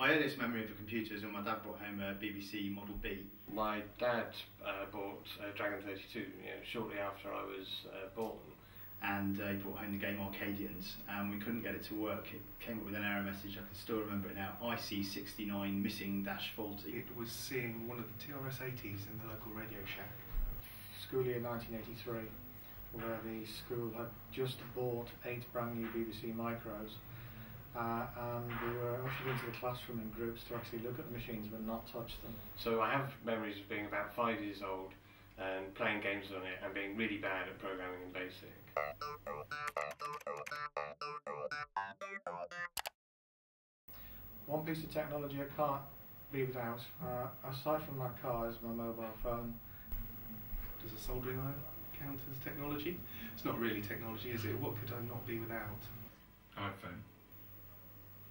My earliest memory of a computer is when my dad brought home a BBC Model B. My dad bought Dragon 32 shortly after I was born. And he brought home the game Arcadians, and we couldn't get it to work. It came up with an error message. I can still remember it now. IC69 missing - faulty. It was seeing one of the TRS-80s in the local Radio Shack. School year 1983, where the school had just bought 8 brand new BBC micros, and we were ushered into the classroom in groups to actually look at the machines but not touch them. So I have memories of being about 5 years old and playing games on it and being really bad at programming in BASIC. One piece of technology I can't be without, aside from my car, is my mobile phone. Does a soldering iron count as technology? It's not really technology, is it? What could I not be without? iPhone.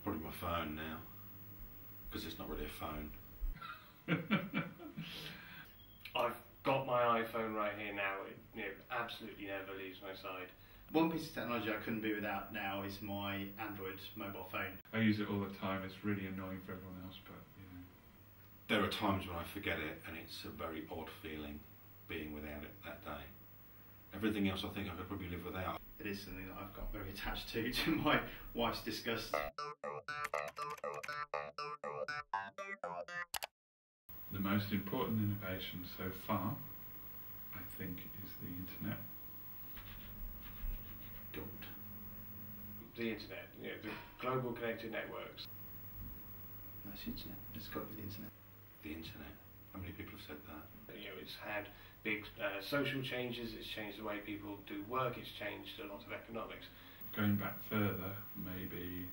Probably my phone now, because it's not really a phone. I've got my iPhone right here now. It absolutely never leaves my side. One piece of technology I couldn't be without now is my Android mobile phone. I use it all the time. It's really annoying for everyone else, but you know. There are times when I forget it, and it's a very odd feeling being without it that day. Everything else I think I could probably live without. It is something that I've got very attached to my wife's disgust. The most important innovation so far, I think, is the internet. Don't. The internet, the global connected networks. No, it's the internet. It's got to be the internet. The internet. How many people have said that? It's had big social changes. It's changed the way people do work. It's changed a lot of economics. Going back further, maybe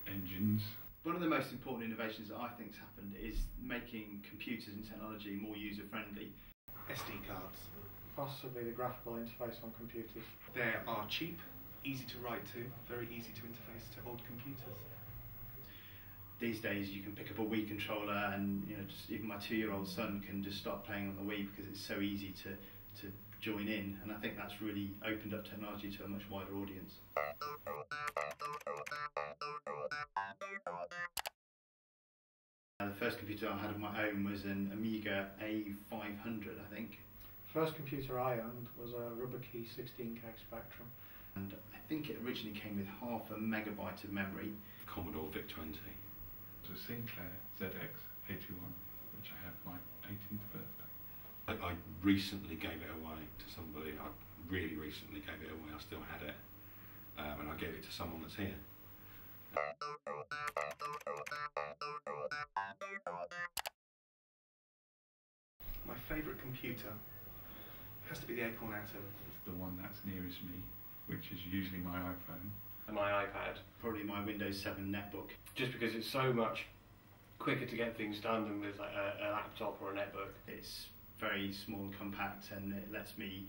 engines. One of the most important innovations that I think has happened is making computers and technology more user-friendly. SD cards. Possibly the graphical interface on computers. They are cheap, easy to write to, very easy to interface to old computers. These days you can pick up a Wii controller and just even my 2-year-old son can just start playing on the Wii because it's so easy to join in, and I think that's really opened up technology to a much wider audience. The first computer I had of my own was an Amiga A500, I think. First computer I owned was a rubber key 16K Spectrum. And I think it originally came with half a megabyte of memory. Commodore VIC-20. It was a Sinclair ZX81, which I had my 18th birthday. I recently gave it away to somebody. I really recently gave it away. I still had it, and I gave it to someone that's here. My favourite computer has to be the Acorn Atom. It's the one that's nearest me, which is usually my iPhone. And my iPad. Probably my Windows 7 netbook. Just because it's so much quicker to get things done than with like a laptop or a netbook. It's very small and compact, and it lets me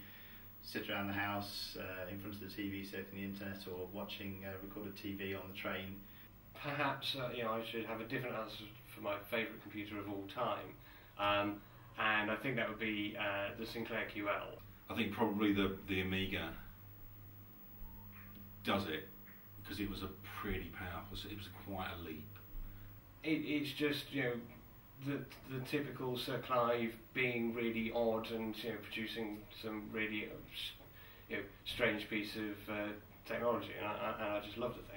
sit around the house in front of the TV, surfing the internet, or watching recorded TV on the train. Perhaps I should have a different answer for my favourite computer of all time, and I think that would be the Sinclair QL. I think probably the Amiga does it because it was a pretty powerful. It was quite a leap. It's just the typical Sir Clive being really odd and producing some really strange piece of technology, and I just love the thing.